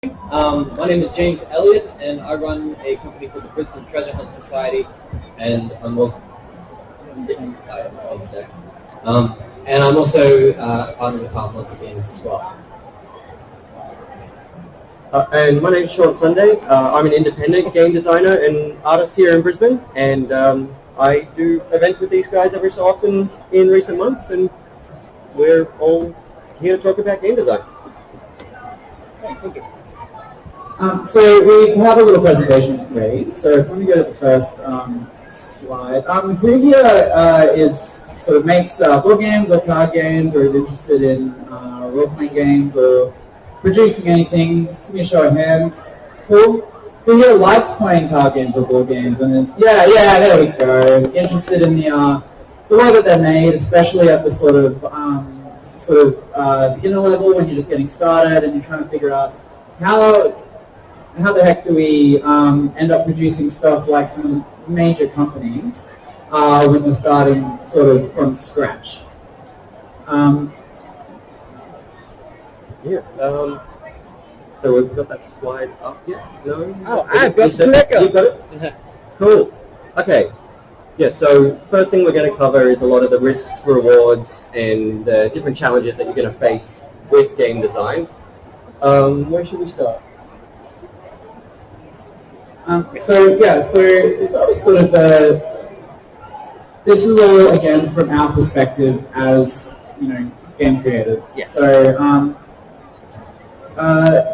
My name is James Elliott, and I run a company called the Brisbane Treasure Hunt Society, and I'm also a partner with Harmless Games as well. And my name is Sean Sunday. I'm an independent game designer and artist here in Brisbane, and I do events with these guys every so often in recent months, and we're all here to talk about game design. Thank you. So we have a little presentation ready. So if we go to the first slide, who here is sort of makes board games or card games, or is interested in role-playing games or producing anything? Just give me a show of hands. Cool. Who here likes playing card games or board games and is there we go. Interested in the way that they're made, especially at the sort of beginner level when you're just getting started and you're trying to figure out how the heck do we end up producing stuff like some of the major companies when we're starting sort of from scratch? So we've got that slide up yet? No? Oh, I've got the clicker. You got it? Cool. Okay. Yeah, so first thing we're going to cover is a lot of the risks, rewards, and the different challenges that you're going to face with game design. Where should we start? So sort of this is all again from our perspective as game creators. Yes. So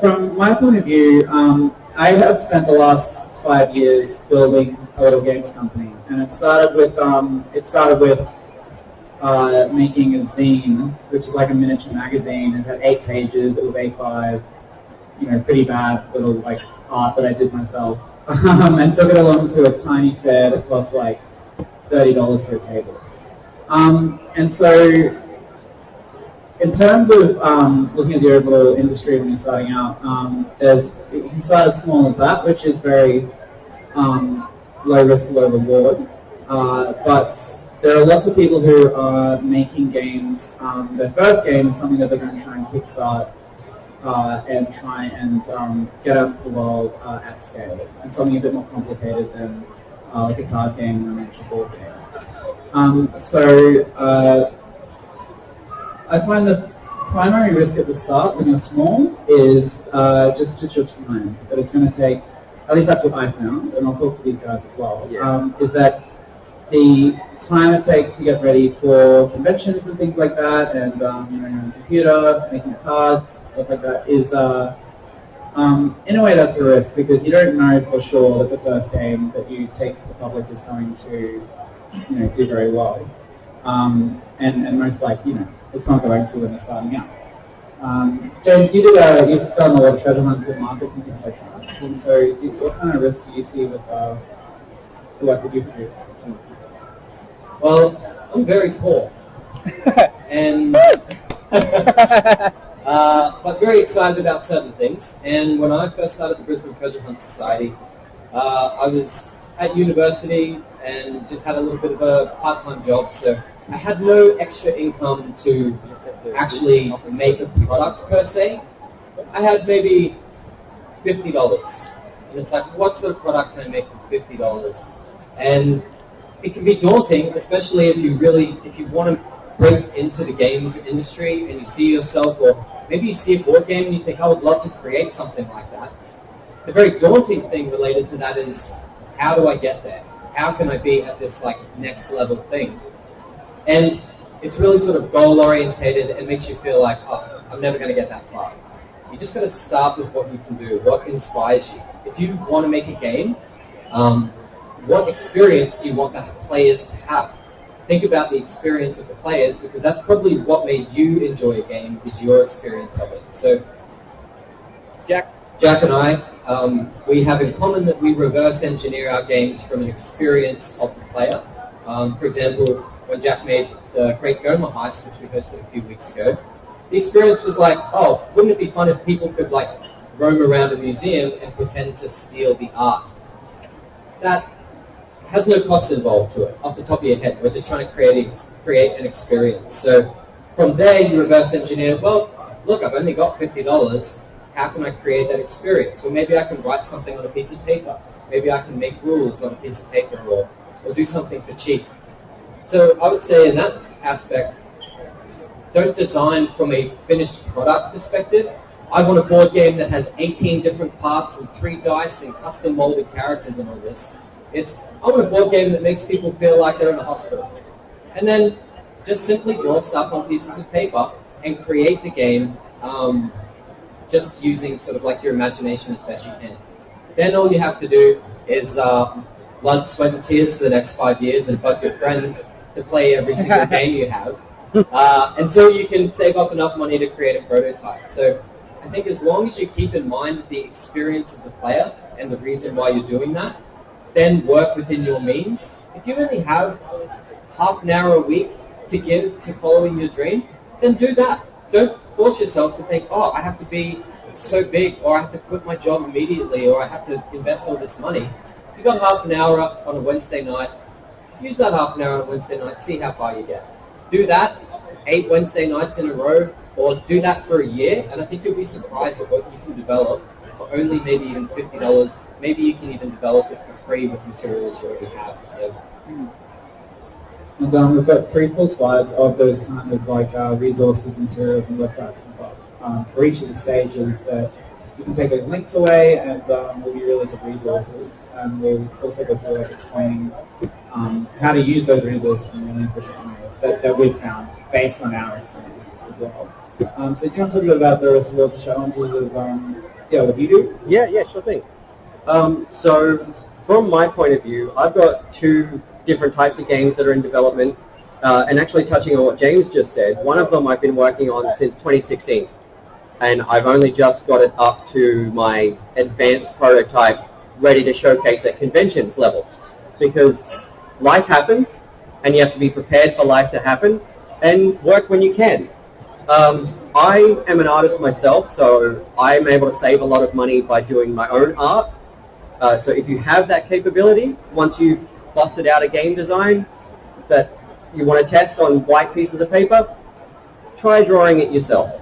from my point of view, I have spent the last 5 years building a little games company, and it started with making a zine, which is like a miniature magazine. It had 8 pages. It was A5. Pretty bad little like art that I did myself. And took it along to a tiny fair that cost like $30 for a table. And so, in terms of looking at the overall industry when you're starting out, you can start as small as that, which is very low risk, low reward. But there are lots of people who are making games. Their first game is something that they're going to try and kickstart and try and get out into the world at scale, and something a bit more complicated than like a card game or a miniature board game. I find the primary risk at the start when you're small is just your time. That it's going to take, at least that's what I found, and I'll talk to these guys as well, is that the time it takes to get ready for conventions and things like that, and you're on a computer, making cards, stuff like that, is in a way that's a risk, because you don't know for sure that the first game that you take to the public is going to do very well. And most likely, it's not going to when you're starting out. James, you've done a lot of treasure hunts and markets and things like that. And so what kind of risks do you see with the work that you produce? Well, I'm very poor, and but very excited about certain things. And when I first started the Brisbane Treasure Hunt Society, I was at university and just had a little bit of a part-time job, so I had no extra income to actually make a product per se. I had maybe $50, and it's like, what sort of product can I make for $50? And it can be daunting, especially if you want to break into the games industry and you see yourself, or maybe you see a board game and you think, I would love to create something like that. The very daunting thing related to that is, how do I get there? How can I be at this like next level thing? And it's really sort of goal orientated and makes you feel like, oh, I'm never going to get that far. You just got to start with what you can do, what inspires you. If you want to make a game, what experience do you want the players to have? Think about the experience of the players, because that's probably what made you enjoy a game, is your experience of it. So Jack and I, we have in common that we reverse engineer our games from an experience of the player. For example, when Jack made the Great Goma Heist, which we hosted a few weeks ago, the experience was like, oh, wouldn't it be fun if people could like roam around a museum and pretend to steal the art? That has no costs involved to it, off the top of your head. We're just trying to create an experience. So from there, you reverse engineer, well, look, I've only got $50. how can I create that experience? Or maybe I can write something on a piece of paper. Maybe I can make rules on a piece of paper or do something for cheap. So I would say in that aspect, don't design from a finished product perspective. I want a board game that has 18 different parts and 3 dice and custom molded characters and all this. I want a board game that makes people feel like they're in a hospital. And then just simply draw stuff on pieces of paper and create the game just using sort of like your imagination as best you can. Then all you have to do is blood, sweat, and tears for the next 5 years and bug your friends to play every single game you have until you can save up enough money to create a prototype. So I think as long as you keep in mind the experience of the player and the reason why you're doing that, then work within your means. If you only have half an hour a week to give to following your dream, then do that. Don't force yourself to think, oh, I have to be so big, or I have to quit my job immediately, or I have to invest all this money. If you've got half an hour on a Wednesday night, use that half an hour on a Wednesday night, see how far you get. Do that 8 Wednesday nights in a row, or do that for a year, and I think you'll be surprised at what you can develop for only maybe even $50. Maybe you can even develop it for free with materials you already have. So. And we've got 3 full slides of those kind of like resources, materials, and websites and stuff for each of the stages that you can take those links away, and will be really good resources. And we'll also go through like explaining how to use those resources in really efficient ways that we've found based on our experience as well. So do you want to talk a bit about the rest of the challenges of what you do? Yeah, sure thing. So from my point of view, I've got 2 different types of games that are in development, and actually touching on what James just said, one of them I've been working on since 2016, and I've only just got it up to my advanced prototype ready to showcase at conventions level, because life happens, and you have to be prepared for life to happen, and work when you can. I am an artist myself, so I'm able to save a lot of money by doing my own art. So if you have that capability, once you've busted out a game design that you want to test on white pieces of paper, try drawing it yourself.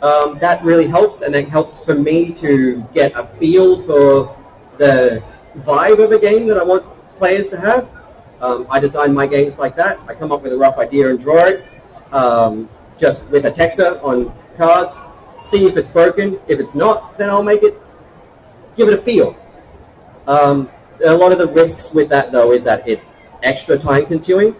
That really helps, and that helps for me to get a feel for the vibe of a game that I want players to have. I design my games like that. I come up with a rough idea and draw it, just with a texture on cards, see if it's broken. If it's not, then I'll give it a feel. A lot of the risks with that, though, is that it's extra time consuming,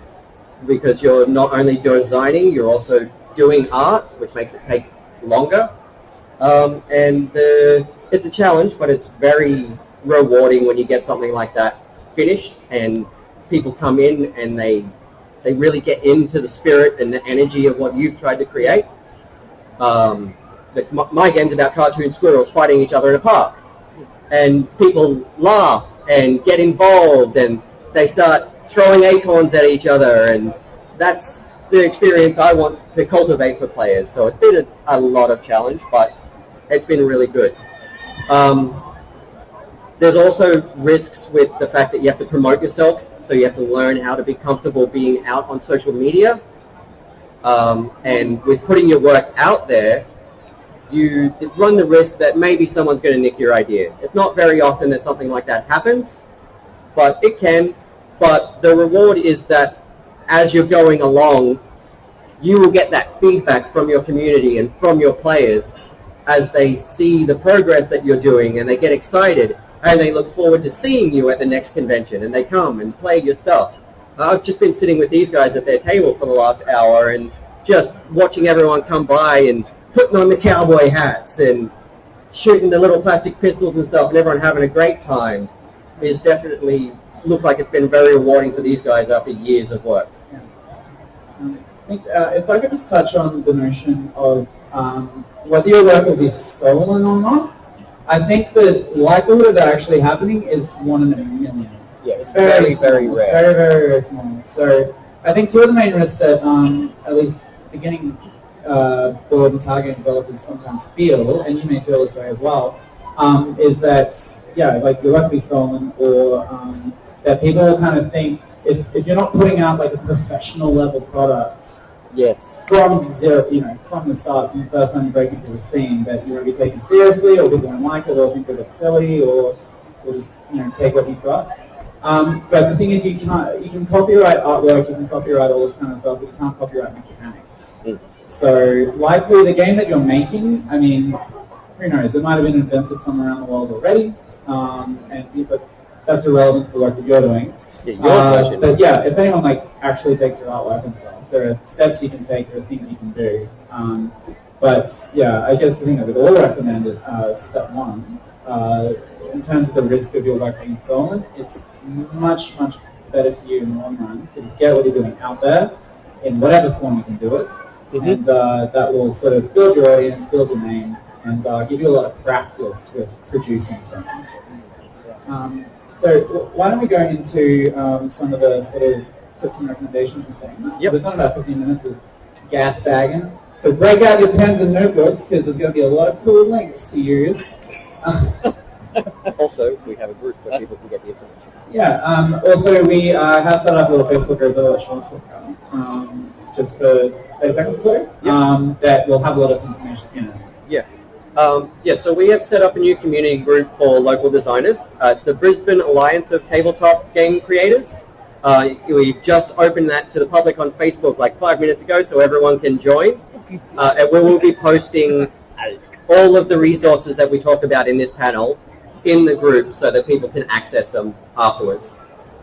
because you're not only designing, you're also doing art, which makes it take longer. And it's a challenge, but it's very rewarding when you get something like that finished and people come in and they really get into the spirit and the energy of what you've tried to create. My game's about cartoon squirrels fighting each other in a park, and people laugh and get involved, and they start throwing acorns at each other, and that's the experience I want to cultivate for players. So it's been a lot of challenge, but it's been really good. There's also risks with the fact that you have to promote yourself, so you have to learn how to be comfortable being out on social media. And with putting your work out there, you run the risk that maybe someone's going to nick your idea. It's not very often that something like that happens, but it can. But the reward is that as you're going along, you will get that feedback from your community and from your players as they see the progress that you're doing, and they get excited, and they look forward to seeing you at the next convention, and they come and play your stuff. I've just been sitting with these guys at their table for the last hour and just watching everyone come by and putting on the cowboy hats and shooting the little plastic pistols and stuff, and everyone having a great time. Is definitely looks like it's been very rewarding for these guys after years of work. Yeah. I think, if I could just touch on the notion of whether your work will be stolen or not, I think the likelihood of that actually happening is 1 in a million. Yeah, it's very, very rare. It's very, very, very small. So I think 2 of the main risks that at least beginning board and card game developers sometimes feel, and you may feel this way as well, is that, like your work will be stolen, or that people kind of think if you're not putting out like a professional level product, yes, from zero, from the start, from the first time you break into the scene, that you want to be taken seriously, or people don't like it, or think that it's silly, or just take what you've got. But the thing is, you can copyright artwork, you can copyright all this kind of stuff, but you can't copyright mechanics. So likely the game that you're making, I mean, who knows? It might have been invented somewhere around the world already, but that's irrelevant to the work that you're doing. Yeah, but yeah, if anyone actually takes your artwork and stuff, there are steps you can take, there are things you can do. But yeah, I guess the thing that we'd all recommend is step one. In terms of the risk of your work being stolen, it's much, much better for you in the long run to just get what you're doing out there in whatever form you can do it. And that will sort of build your audience, build your name, and give you a lot of practice with producing things. So why don't we go into some of the sort of tips and recommendations and things. Yep. We've got about 15 minutes of gas bagging. So break out your pens and notebooks because there's going to be a lot of cool links to use. Also, we have a group where people can get the information. Yeah. Also, we have set up a little Facebook group that Sean talked about, just for 30 seconds or so, that will have a lot of information in it. Yeah. So we have set up a new community group for local designers. It's the Brisbane Alliance of Tabletop Game Creators. We've just opened that to the public on Facebook like 5 minutes ago, so everyone can join. And we will be posting all of the resources that we talked about in this panel in the group so that people can access them afterwards.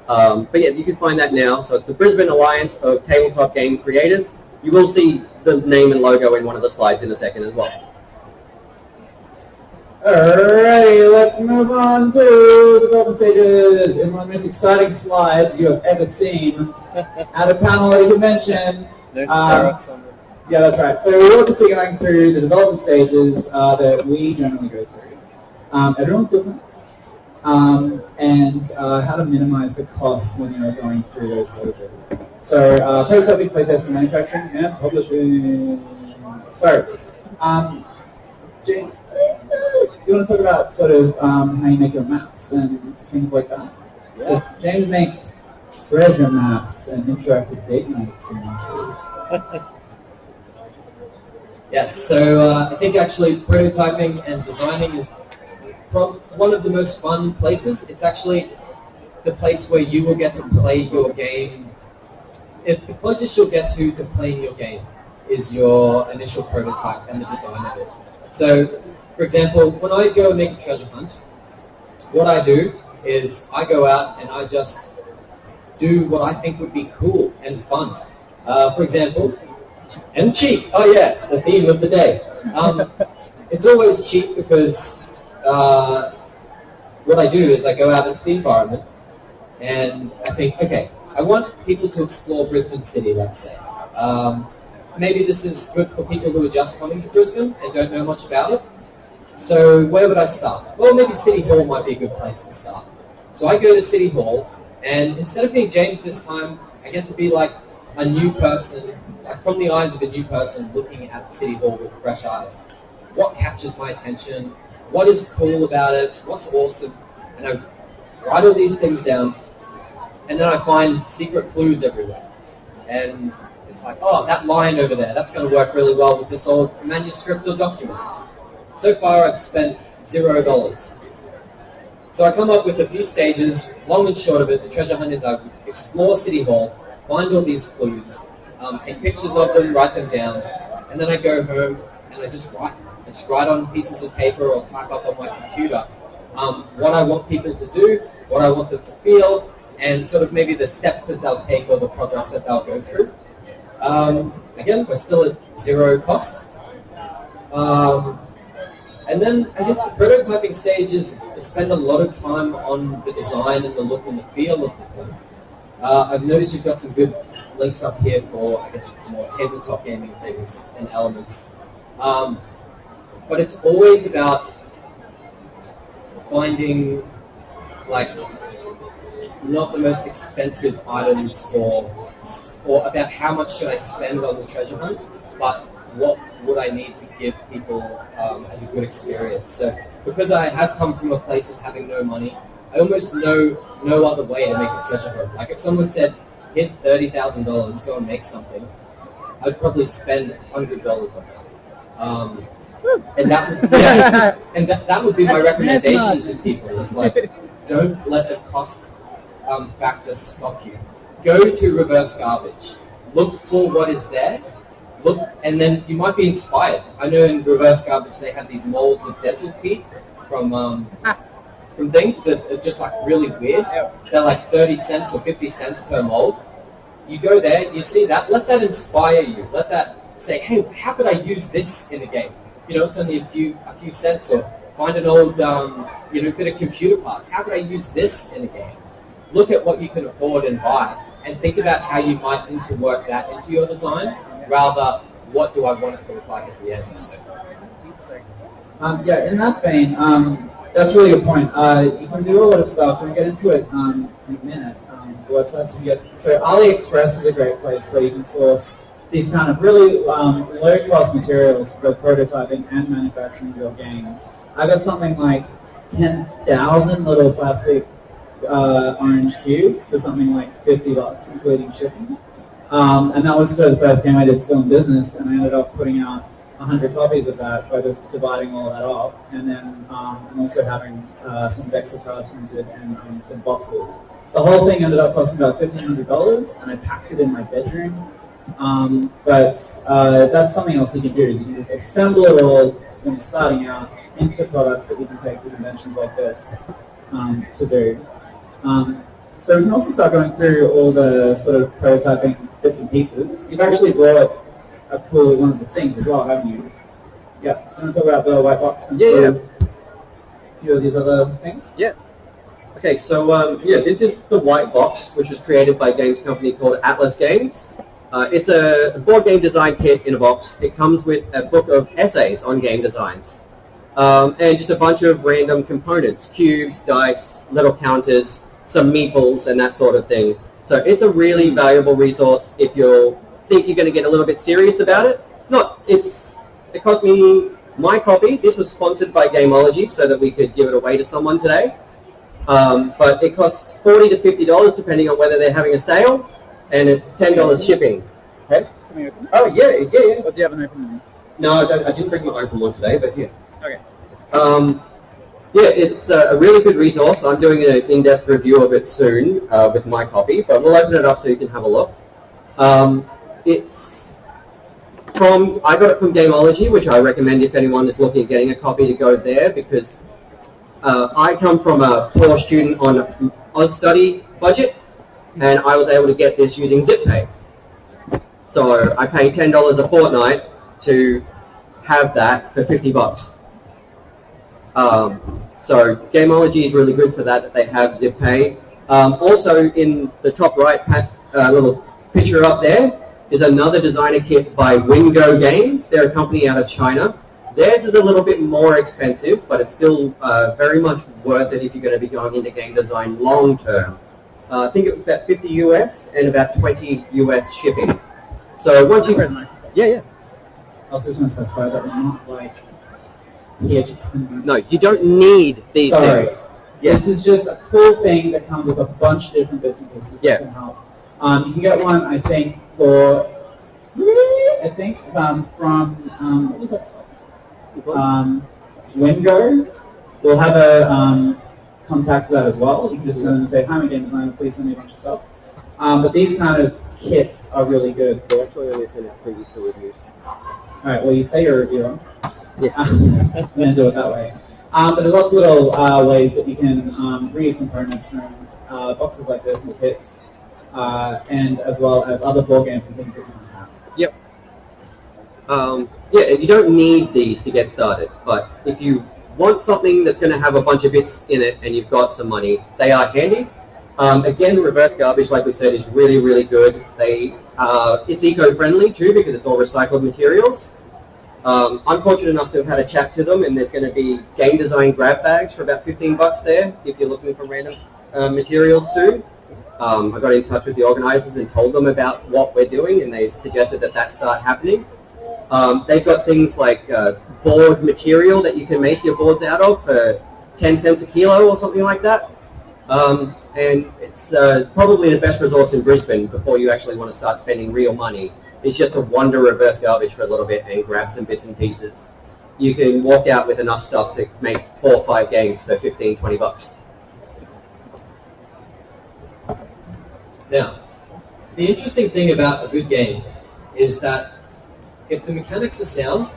But yeah, you can find that now. So it's the Brisbane Alliance of Tabletop Game Creators. You will see the name and logo in one of the slides in a second as well. Alrighty, let's move on to the development stages. In one of the most exciting slides you have ever seen at a panel that you can mention. No syrups on them. Yeah, that's right. So we'll just be going through the development stages that we generally go through. Everyone's different. And how to minimize the costs when you're going through those stages. So prototyping, playtesting, manufacturing, and publishing. So, James, do you want to talk about sort of how you make your maps and things like that? Yeah. James makes treasure maps and interactive date night experiences. Yes, so I think actually prototyping and designing is one of the most fun places. It's actually the place where you will get to play your game. It's the closest you'll get to playing your game is your initial prototype and the design of it. So, for example, when I go and make a treasure hunt, what I do is I go out and I just do what I think would be cool and fun. For example, and cheap. Oh yeah, the theme of the day. It's always cheap because what I do is I go out into the environment and I think, okay, I want people to explore Brisbane City, let's say. Maybe this is good for people who are just coming to Brisbane and don't know much about it. So where would I start? Well, maybe City Hall might be a good place to start. So I go to City Hall, and instead of being James this time, I get to be like a new person, like from the eyes of a new person looking at City Hall with fresh eyes. What captures my attention? What is cool about it? What's awesome? And I write all these things down, and then I find secret clues everywhere. And it's like, oh, that line over there, that's going to work really well with this old manuscript or document. So far, I've spent $0. So I come up with a few stages. Long and short of it, the treasure hunt is I explore City Hall, find all these clues, take pictures of them, write them down, and then I go home and I just write. I just write on pieces of paper or type up on my computer what I want people to do, what I want them to feel, and sort of maybe the steps that they'll take or the progress that they'll go through. Again, we're still at zero cost. And then I guess the prototyping stage is to spend a lot of time on the design and the look and the feel of the thing. I've noticed you've got some good links up here for, I guess, more tabletop gaming things and elements. But it's always about finding, like, not the most expensive items or about how much should I spend on the treasure hunt, but what would I need to give people as a good experience. So because I have come from a place of having no money, I almost know no other way to make a treasure hunt. Like if someone said, here's $30,000, go and make something, I'd probably spend $100 on that. And that would, yeah, and that would be my recommendation to people. Is like, don't let the cost factor stop you. Go to reverse garbage. Look for what is there. Look, and then you might be inspired. I know in reverse garbage they have these molds of dental teeth from things that are just like really weird. They're like 30 cents or 50 cents per mold. You go there, you see that, let that inspire you. Let that say, hey, how could I use this in a game? You know, it's only a few cents. Or find an old bit of computer parts. How could I use this in a game? Look at what you can afford and buy, and think about how you might interwork that into your design, rather what do I want it to look like at the end. So. In that vein, that's a really good point. You can do a lot of stuff. We'll get into it in a minute. The websites you get. So AliExpress is a great place where you can source these kind of really low-cost materials for prototyping and manufacturing your games. I got something like 10,000 little plastic orange cubes for something like $50, including shipping. And that was the first game I did still in business, and I ended up putting out 100 copies of that by just dividing all that up, and then I'm also having some decks of cards printed and some boxes. The whole thing ended up costing about $1,500, and I packed it in my bedroom. But that's something else you can do. You can just assemble it all when you're starting out into products that you can take to conventions like this to do. So we can also start going through all the sort of prototyping bits and pieces. You've actually brought a cool one of the things as well, haven't you? Yeah. Do you want to talk about the white box and a few of these other things? Yeah. Okay, so this is the white box, which was created by a games company called Atlas Games. It's a board game design kit in a box. It comes with a book of essays on game designs, and just a bunch of random components, cubes, dice, little counters, some meeples, and that sort of thing. So it's a really valuable resource if you think you're going to get a little bit serious about it. It cost me my copy. This was sponsored by Gameology so that we could give it away to someone today. But it costs $40 to $50 depending on whether they're having a sale, and it's $10 shipping. Okay? Can we open it? Oh, yeah. Or do you have an open one? No, I didn't bring my open one today, but yeah. Okay. It's a really good resource. I'm doing an in-depth review of it soon with my copy, but we'll open it up so you can have a look. I got it from Gameology, which I recommend if anyone is looking at getting a copy to go there, because I come from a poor student on AusStudy budget, and I was able to get this using ZipPay. So I pay $10 a fortnight to have that for $50. So Gameology is really good for that they have ZipPay. Also in the top right little picture up there is another designer kit by Wingo Games. They're a company out of China. Theirs is a little bit more expensive, but it's still very much worth it if you're going to be going into game design long term. I think it was about 50 US and about 20 US shipping. So once you... Yeah. I was just going to specify that we're not like here to... No, you don't need these things. This is just a cool thing that comes with a bunch of different bits and pieces that can help. You can get one, I think, from what was that site? Wingo. We'll have a contact for that as well. You can just send them and say, hi, I'm a game designer, please send me a bunch of stuff. But these kind of kits are really good. They actually only send it previews for reviews. Alright, well you say your review. Yeah. I'm going to do it that way. But there's lots of little ways that you can reuse components from boxes like this and kits, and as well as other board games and things that you can have. Yep. You don't need these to get started, but if you want something that's going to have a bunch of bits in it and you've got some money, they are handy. Again, reverse garbage, like we said, is really, really good. It's eco-friendly too because it's all recycled materials. I'm fortunate enough to have had a chat to them, and there's going to be game design grab bags for about $15 there if you're looking for random materials soon. I got in touch with the organisers and told them about what we're doing, and they suggested that start happening. They've got things like board material that you can make your boards out of for 10 cents a kilo or something like that. And it's probably the best resource in Brisbane before you actually want to start spending real money is just to wander reverse garbage for a little bit and grab some bits and pieces. You can walk out with enough stuff to make 4 or 5 games for 15, 20 bucks. Now, the interesting thing about a good game is that if the mechanics are sound,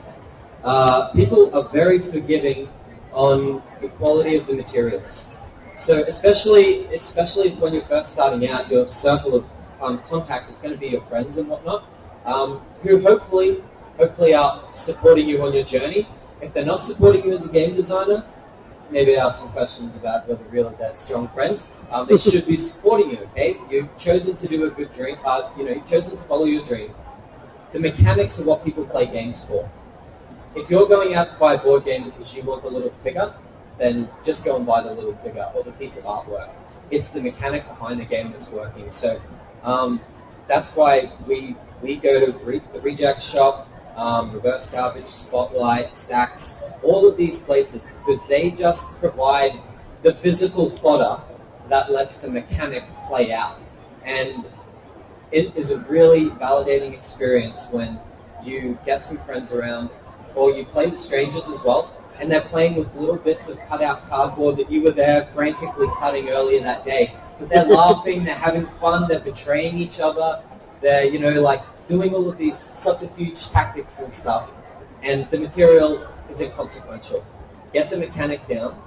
people are very forgiving on the quality of the materials. So especially when you're first starting out, your circle of contact is going to be your friends and whatnot, who hopefully are supporting you on your journey. If they're not supporting you as a game designer, maybe ask some questions about whether really they're strong friends. They should be supporting you, okay? You've chosen to do a good dream, you've chosen to follow your dream. The mechanics are what people play games for. If you're going out to buy a board game because you want the little figure, then just go and buy the little figure or the piece of artwork. It's the mechanic behind the game that's working. So that's why we go to the Reject Shop, Reverse Garbage, Spotlight, Stacks, all of these places, because they just provide the physical fodder that lets the mechanic play out. And it is a really validating experience when you get some friends around, or you play with strangers as well, and they're playing with little bits of cut-out cardboard that you were there frantically cutting earlier that day. But they're laughing, they're having fun, they're betraying each other, they're, doing all of these subterfuge tactics and stuff, and the material is inconsequential. Get the mechanic down,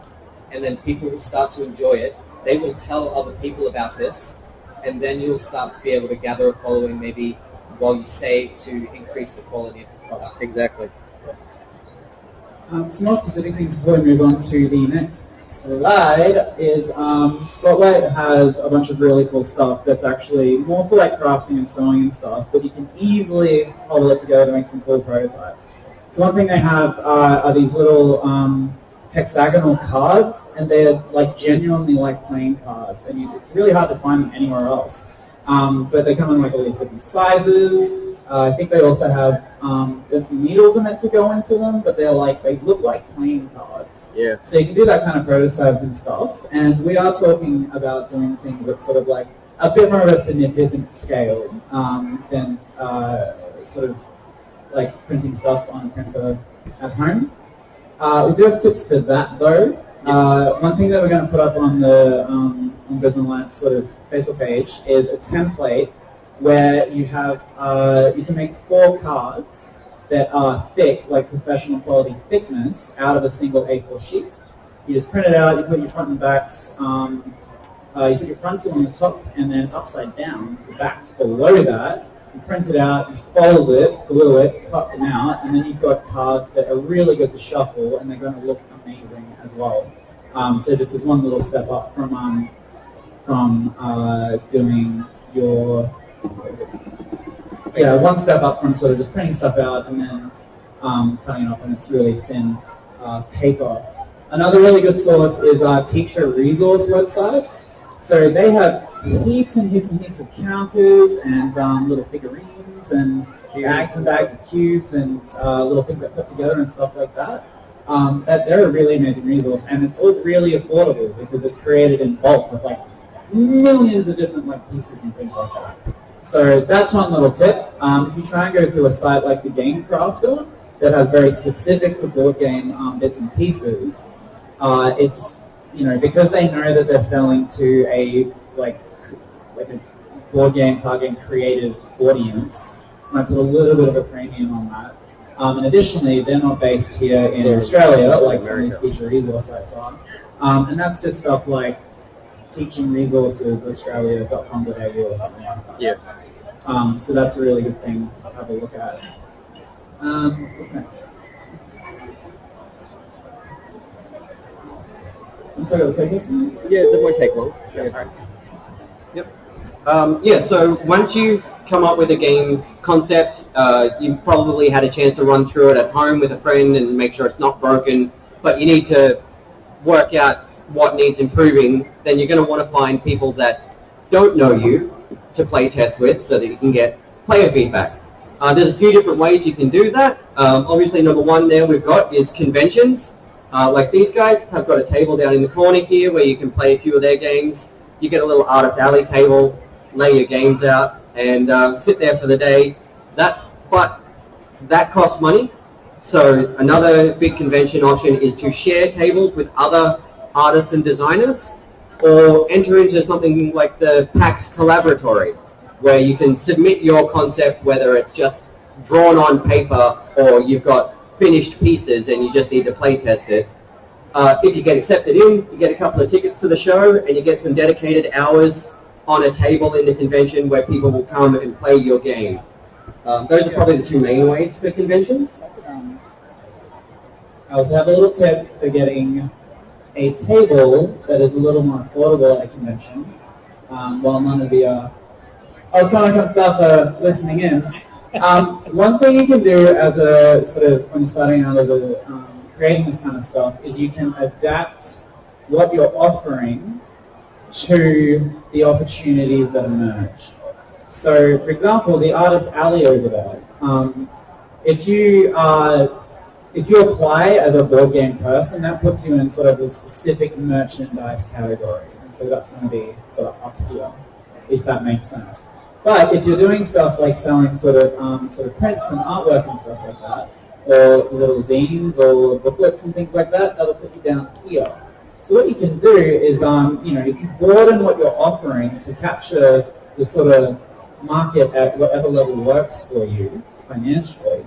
and then people will start to enjoy it. They will tell other people about this, and then you'll start to be able to gather a following maybe while you save to increase the quality of the product. Exactly. Some more specific things before we move on to the next slide is Spotlight has a bunch of really cool stuff that's actually more for like crafting and sewing and stuff, but you can easily cobble it together to make some cool prototypes. So one thing they have are these little hexagonal cards, and they're like genuinely like playing cards, and it's really hard to find them anywhere else. But they come in like all these different sizes. I think they also have the needles are meant to go into them, but they look like playing cards. Yeah. So you can do that kind of prototype and stuff. And we are talking about doing things that sort of like a bit more of a significant scale than sort of like printing stuff on a printer at home. We do have tips for that though. One thing that we're going to put up on the on Brisbane Light's sort of Facebook page is a template where you have you can make 4 cards that are thick, like professional quality thickness, out of a single A4 sheet. You just print it out, you put your front and backs, you put your fronts on the top and then upside down, the backs below that. You print it out, you fold it, glue it, cut them out, and then you've got cards that are really good to shuffle, and they're going to look amazing as well. So this is one little step up from doing your, one step up from sort of just printing stuff out and then cutting it up, and it's really thin paper. Another really good source is teacher resource websites. So they have heaps and heaps and heaps of counters and little figurines and bags of cubes and little things that put together and stuff like that. They're a really amazing resource, and it's all really affordable because it's created in bulk with like millions of different like pieces and things like that. So that's one little tip. If you try and go through a site like the Game Crafter that has very specific for board game bits and pieces, it's because they know that they're selling to a like a board game, card game creative audience, might put a little bit of a premium on that. And additionally, they're not based here in Australia like some of these teacher resource sites are. And that's just stuff like teachingresourcesaustralia.com.au or something like that. Yeah. So that's a really good thing to have a look at. What next? Want to talk about the code system? Yeah, that won't take long. Yeah. Yep. So once you've come up with a game concept, you've probably had a chance to run through it at home with a friend and make sure it's not broken, but you need to work out what needs improving. Then you're going to want to find people that don't know you to play test with so that you can get player feedback. There's a few different ways you can do that. Obviously, number one there we've got is conventions. Like these guys have got a table down in the corner here where you can play a few of their games. You get a little artist alley table, lay your games out, and sit there for the day. But that costs money. So another big convention option is to share tables with other artists and designers, or enter into something like the PAX Collaboratory, where you can submit your concept, whether it's just drawn on paper or you've got finished pieces and you just need to play test it. If you get accepted in, you get a couple of tickets to the show and you get some dedicated hours on a table in the convention where people will come and play your game. Those are probably the two main ways for conventions. I also have a little tip for getting a table that is a little more affordable at a convention. While none of the, I was kind of start listening in. One thing you can do as a sort of, when you're starting out as a creating this kind of stuff, is you can adapt what you're offering to the opportunities that emerge. So, for example, the Artist Alley over there, if you apply as a board game person, that puts you in sort of a specific merchandise category. And so that's going to be sort of up here, if that makes sense. But if you're doing stuff like selling sort of prints and artwork and stuff like that, or little zines or booklets and things like that, that'll put you down here. So what you can do is, you can broaden what you're offering to capture the sort of market at whatever level works for you financially.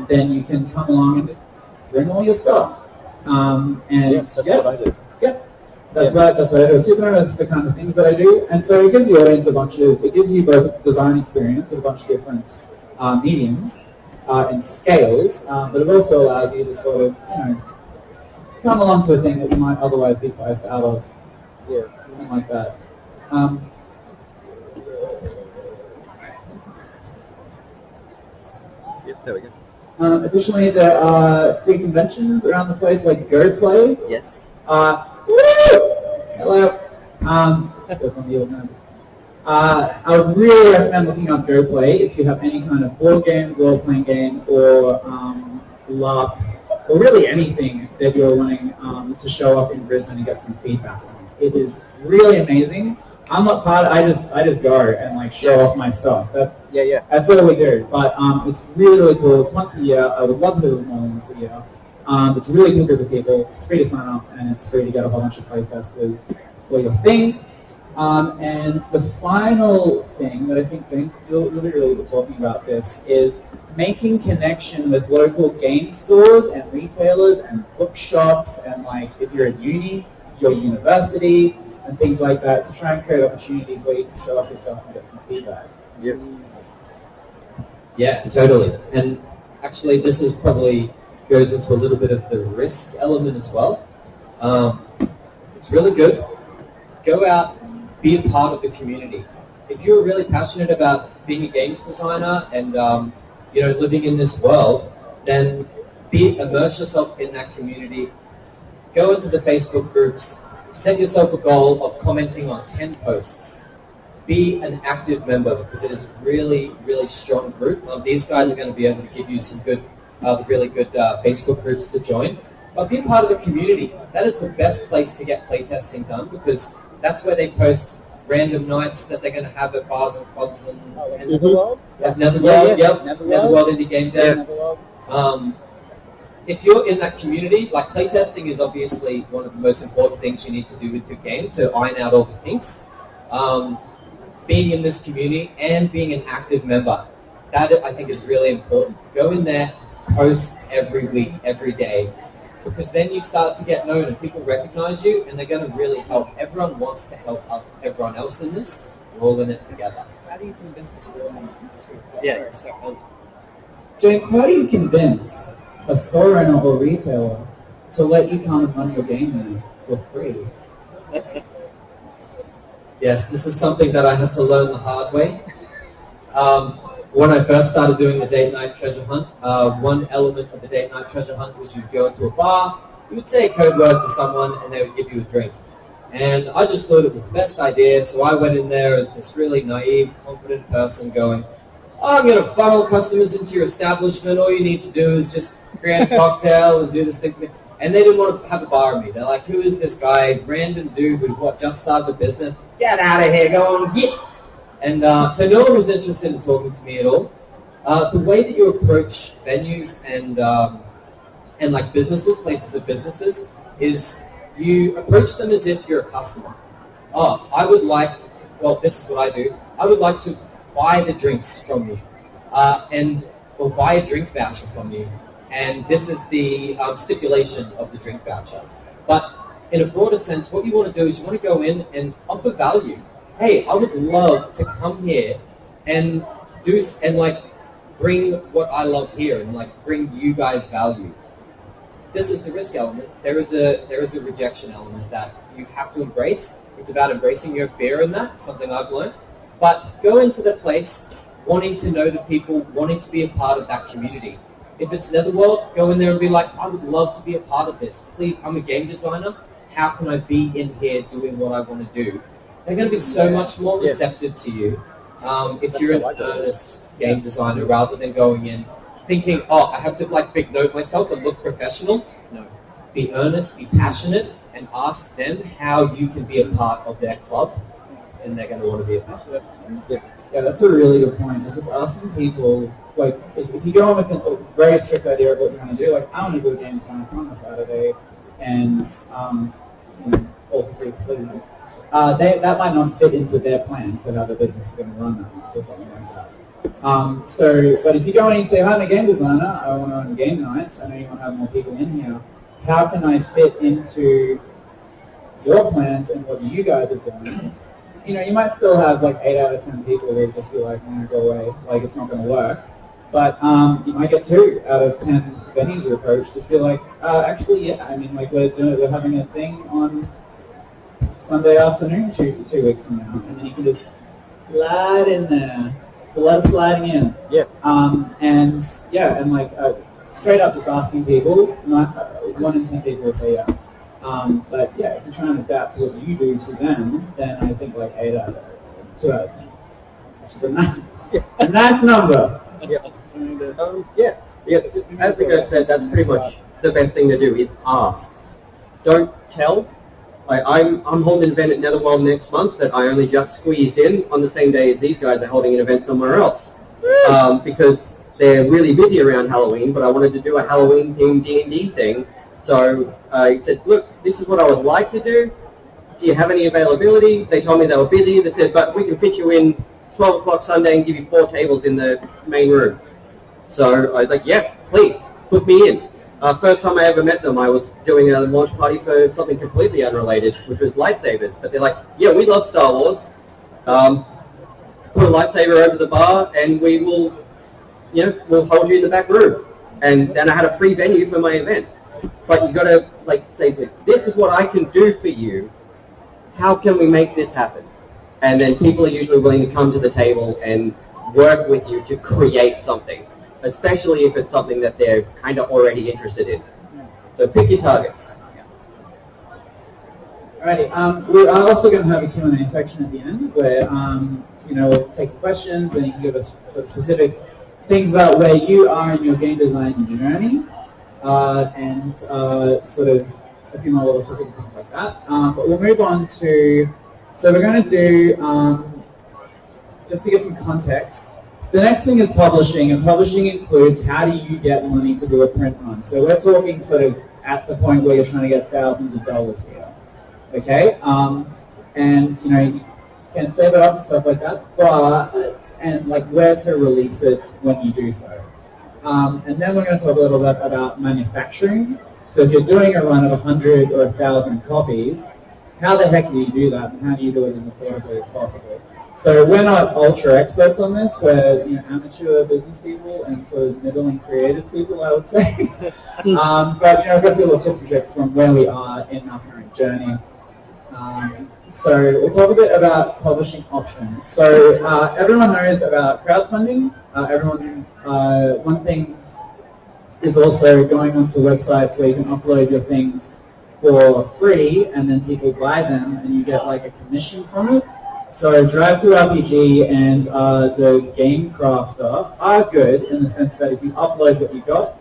Then you can come along and just bring all your stuff. Yes, that's what I do. Yeah, that's what I do. That's the kind of things that I do. And so it gives the audience it gives you both design experience of a bunch of different mediums and scales, but it also allows you to sort of, come along to a thing that you might otherwise be priced out of. Yeah, something like that. There we go. Additionally, there are free conventions around the place, like Go Play. Yes. Hello. That's on the old number. I would really recommend looking up Go Play if you have any kind of board game, role-playing game, or LARP, or really anything that you're wanting to show up in Brisbane and get some feedback on. It is really amazing. I'm not part of it, I just go and show off my stuff. That's all we do. But it's really, really cool. It's once a year. I would love if it was more than once a year. It's a really cool group of people. It's free to sign up, and it's free to get a whole bunch of playtesters for your thing. And the final thing that I think James really was talking about this is making connection with local game stores and retailers and bookshops, and if you're at uni, your university, and things like that, to try and create opportunities where you can show off yourself and get some feedback. Yep. Yeah, totally. And actually, this is probably goes into a little bit of the risk element as well. It's really good. Go out, be a part of the community. If you're really passionate about being a games designer and living in this world, then immerse yourself in that community. Go into the Facebook groups. Set yourself a goal of commenting on 10 posts. Be an active member, because it is a really, really strong group. These guys are going to be able to give you some good, really good Facebook groups to join. But be a part of the community. That is the best place to get playtesting done, because that's where they post random nights that they're going to have at bars and clubs and Netherworld? Netherworld, yep. Netherworld Netherworld Indie Game Day. Netherworld. If you're in that community, playtesting is obviously one of the most important things you need to do with your game to iron out all the kinks. Being in this community and being an active member, that I think is really important. Go in there, post every week, every day, because then you start to get known and people recognize you, and they're going to really help. Everyone wants to help everyone else in this. We're all in it together. How do you convince a store owner to? Yeah, so James, how do you convince a store owner or retailer to let you come and run your game there for free? Yes, this is something that I had to learn the hard way. When I first started doing the date night treasure hunt, one element of the date night treasure hunt was you'd go into a bar, you would say a code word to someone, and they would give you a drink. And I just thought it was the best idea, so I went in there as this really naive, confident person going, I'm going to funnel customers into your establishment. All you need to do is just create a cocktail and do this thing. And they didn't want to have a bar with me. They're like, who is this guy, random dude who just started a business? Get out of here, go on, get. And so no one was interested in talking to me at all. The way that you approach venues and like businesses, places of businesses, is you approach them as if you're a customer. Oh, I would like, well, this is what I do. I would like to buy the drinks from you, or buy a drink voucher from you, and this is the stipulation of the drink voucher. But in a broader sense, what you want to do is you want to go in and offer value. Hey, I would love to come here and like bring what I love here and like bring you guys value. This is the risk element. There is a rejection element that you have to embrace. It's about embracing your fear in that, something I've learned. But go into the place wanting to know the people, wanting to be a part of that community. If it's Netherworld, go in there and be like, I would love to be a part of this. Please, I'm a game designer. How can I be in here doing what I want to do? They're going to be so much more receptive to you if you're an earnest game designer rather than going in thinking, oh, I have to like big note myself and look professional. No. Be earnest, be passionate, and ask them how you can be a part of their club, and they're going to want to be a part of it. Yeah, that's a really good point. It's just asking people, like, if you go on with a very strict idea of what you want to do, like, I want to do a game design on a Saturday, and all three please. That might not fit into their plan for how the business is going to run that or something like that. But if you go in and say, I'm a game designer, I want to run game nights, I know you want to have more people in here, how can I fit into your plans and what you guys are doing? You might still have like 8 out of 10 people who just be like, go away, like it's not going to work. But you might get 2 out of 10 venues you approach just be like, actually, yeah, I mean, like we're having a thing on Sunday afternoon 2 weeks from now, and then you can just slide in there. It's a lot of sliding in. Yeah. And like straight up just asking people, 1 in 10 people will say yeah. But yeah, if you try and adapt to what you do to them, then I think like 2 out of 10, which is a nice number. Yeah. As the guy said, that's pretty much the best thing to do is ask. Don't tell. I'm holding an event at Netherworld next month that I only just squeezed in on the same day as these guys are holding an event somewhere else. Because they're really busy around Halloween, but I wanted to do a Halloween-themed D&D thing. So I said, look, this is what I would like to do. Do you have any availability? They told me they were busy. They said, but we can fit you in 12 o'clock Sunday and give you 4 tables in the main room. So I was like, yeah, please, put me in. First time I ever met them, I was doing a launch party for something completely unrelated, which was lightsabers. But they're like, yeah, we love Star Wars. Put a lightsaber over the bar, and we will, we'll hold you in the back room. And then I had a free venue for my event. But you got to say, this is what I can do for you. How can we make this happen? And then people are usually willing to come to the table and work with you to create something, especially if it's something that they're kind of already interested in. So pick your targets. Alrighty, we are also going to have a Q&A section at the end where we'll take some questions and you can give us sort of specific things about where you are in your game design journey and sort of a few more little specific things like that. But we'll move on to, so we're going to do, just to give some context, the next thing is publishing, and publishing includes how do you get money to do a print run. So we're talking sort of at the point where you're trying to get thousands of dollars here, okay? And you can save it up and stuff like that, and like where to release it when you do so. And then we're going to talk a little bit about manufacturing. So if you're doing a run of 100 or 1,000 copies, how the heck do you do that, and how do you do it as affordably as possible? So we're not ultra experts on this. We're amateur business people and sort of middling creative people, I would say. But we've got a few little tips and tricks from where we are in our current journey. So we'll talk a bit about publishing options. So everyone knows about crowdfunding. One thing is also going onto websites where you can upload your things for free, and then people buy them, and you get like a commission from it. So Drive-Thru RPG and the Game Crafter are good in the sense that if you upload what you got,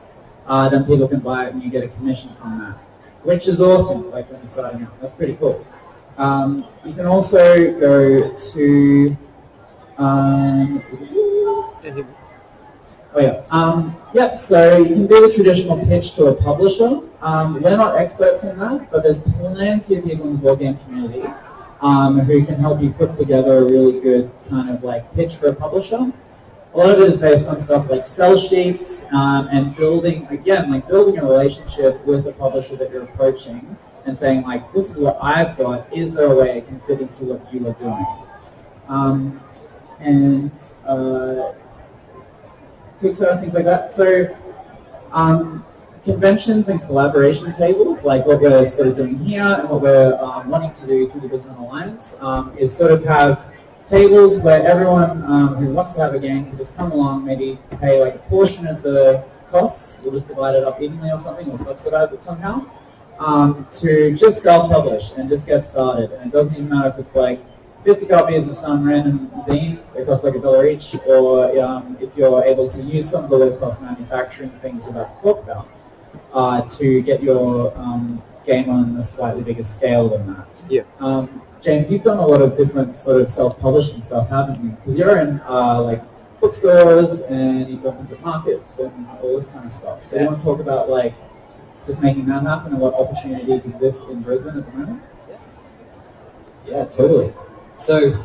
then people can buy it and you get a commission from that, which is awesome, like when you're starting out. That's pretty cool. You can also go to Oh yeah. So you can do the traditional pitch to a publisher. We're not experts in that, but there's plenty of people in the board game community who can help you put together a really good kind of like pitch for a publisher. A lot of it is based on stuff like sell sheets and building a relationship with the publisher that you're approaching and saying like, this is what I've got, is there a way I can fit into what you are doing? Kickstarter and things like that. So conventions and collaboration tables, like what we're sort of doing here and what we're wanting to do through the Brisbane Alliance, is sort of have tables where everyone who wants to have a game can just come along, maybe pay like a portion of the cost, we'll just divide it up evenly or something, or subsidize it somehow, to just self-publish and just get started. And it doesn't even matter if it's like 50 copies of some random zine, they cost like $1 each, or if you're able to use some of the low-cost manufacturing things we're about to talk about to get your game on a slightly bigger scale than that. Yeah. James, you've done a lot of different sort of self-publishing stuff, haven't you? Because you're in like bookstores and you've done things at markets and all this kind of stuff. So you want to talk about like just making that happen and what opportunities exist in Brisbane at the moment? Yeah, totally. So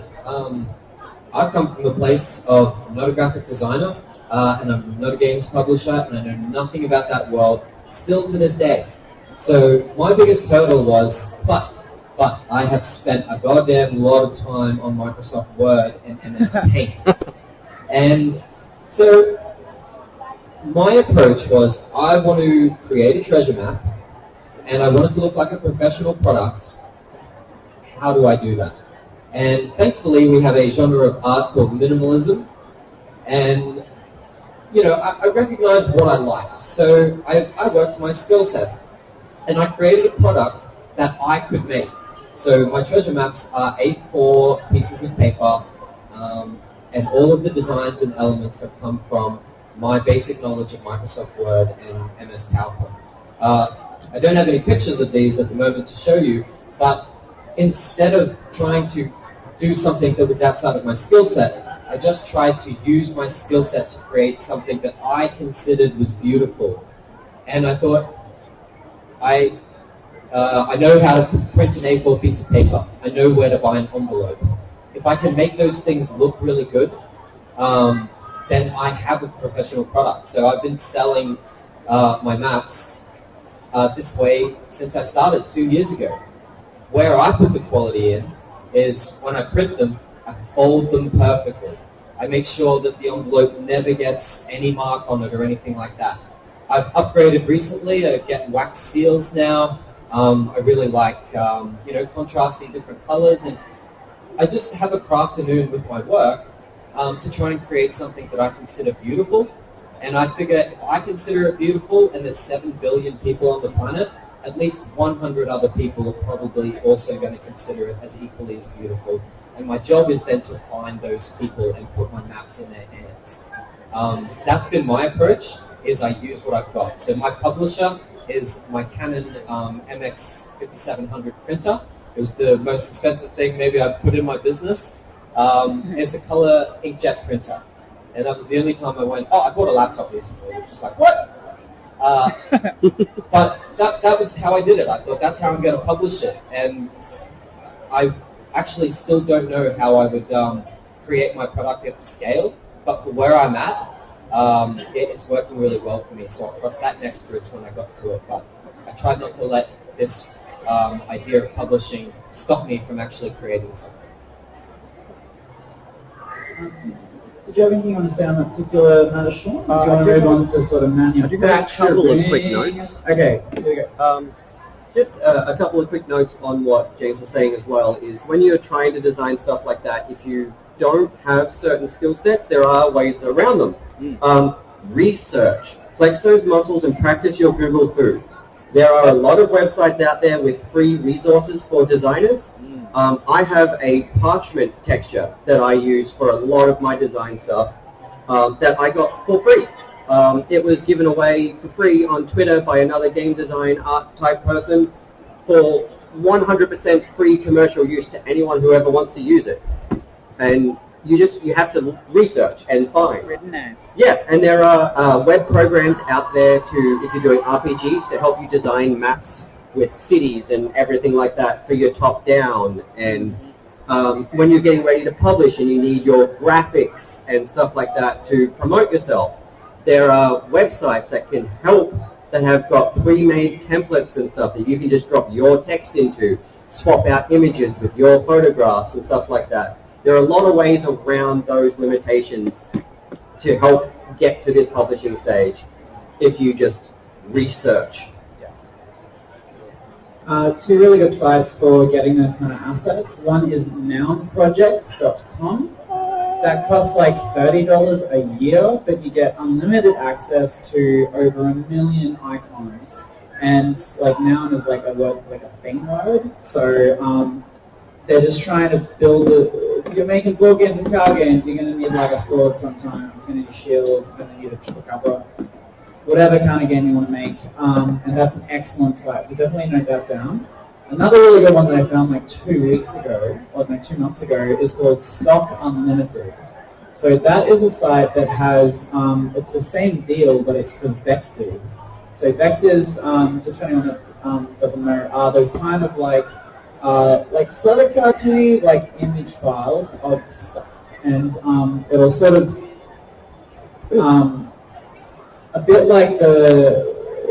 I've come from the place of not a graphic designer and I'm not a games publisher and I know nothing about that world still to this day. So my biggest hurdle was, but I have spent a goddamn lot of time on Microsoft Word and MS Paint. And so my approach was I want to create a treasure map and I want it to look like a professional product. How do I do that? And thankfully we have a genre of art called minimalism. And, you know, I recognize what I like. So I worked my skill set and I created a product that I could make. So my treasure maps are A4 pieces of paper, and all of the designs and elements have come from my basic knowledge of Microsoft Word and MS PowerPoint. I don't have any pictures of these at the moment to show you, but instead of trying to do something that was outside of my skill set, I just tried to use my skill set to create something that I considered was beautiful. And I thought, I know how to print an A4 piece of paper. I know where to buy an envelope. If I can make those things look really good, then I have a professional product. So I've been selling my maps this way since I started 2 years ago. Where I put the quality in is when I print them, I fold them perfectly. I make sure that the envelope never gets any mark on it or anything like that. I've upgraded recently. I get wax seals now. I really like, contrasting different colors, and I just have a crafternoon with my work to try and create something that I consider beautiful. And I figure if I consider it beautiful, and there's 7 billion people on the planet, at least 100 other people are probably also going to consider it as equally as beautiful. And my job is then to find those people and put my maps in their hands. That's been my approach, is I use what I've got. So my publisher is my Canon MX 5700 printer. It was the most expensive thing maybe I've put in my business. It's a color inkjet printer. And that was the only time I went, I bought a laptop recently. It was just like, what? But that was how I did it. I thought that's how I'm going to publish it. And I actually still don't know how I would create my product at scale. But for where I'm at, it's working really well for me. So I crossed that next bridge when I got to it. But I tried not to let this idea of publishing stop me from actually creating something. Did you have anything you want to say on that particular matter, Sean? Do you want to move on to sort of manufacturing? I do have a couple of quick notes. Okay, here we go. Just a couple of quick notes on what James was saying as well is when you're trying to design stuff like that, if you don't have certain skill sets, there are ways around them. Research. Flex those muscles and practice your Google poo. There are a lot of websites out there with free resources for designers. I have a parchment texture that I use for a lot of my design stuff that I got for free. It was given away for free on Twitter by another game design art type person for 100% free commercial use to anyone who ever wants to use it. And you have to research and find. Nice. Yeah, and there are web programs out there if you're doing RPGs, to help you design maps with cities and everything like that for your top-down. And when you're getting ready to publish and you need your graphics and stuff like that to promote yourself, there are websites that can help, that have got pre-made templates and stuff that you can just drop your text into, swap out images with your photographs and stuff like that. There are a lot of ways around those limitations to help get to this publishing stage if you just research. Two really good sites for getting those kind of assets. One is nounproject.com. That costs like $30 a year, but you get unlimited access to over 1 million icons. And like Noun is like a word, like a thing word. So they're just trying to build if you're making board games and card games, you're going to need like a sword sometimes, you're going to need shields, you're going to need a chupacabra, whatever kind of game you want to make. And that's an excellent site, so definitely note that down. Another really good one that I found like 2 weeks ago, or like 2 months ago, is called Stock Unlimited. So that is a site that has, it's the same deal, but it's for vectors. So vectors, just for anyone that doesn't know, are those kind of like sort of cartoony, like image files of stuff. And it'll sort of, a bit like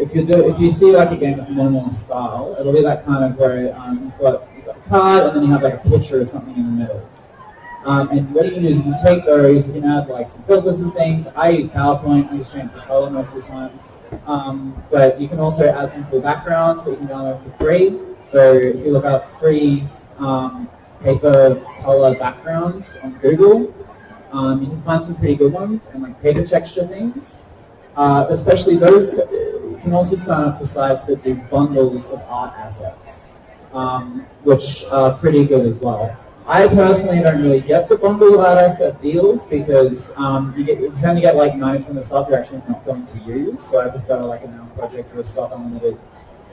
if you see like a game of minimalist style, it'll be that kind of where you've got a card and then you have like a picture or something in the middle. And what you can do is you can take those, you can add like some filters and things. I use PowerPoint, I use change the color most of the time. But you can also add some cool backgrounds that you can download for free. So if you look up free paper color backgrounds on Google, you can find some pretty good ones, and like paper texture things. Especially those, you can also sign up for sites that do bundles of art assets, which are pretty good as well. I personally don't really get the bundle of art asset deals because you tend to get like 90% of the stuff you're actually not going to use. So I prefer like a Noun project or a Stock Unlimited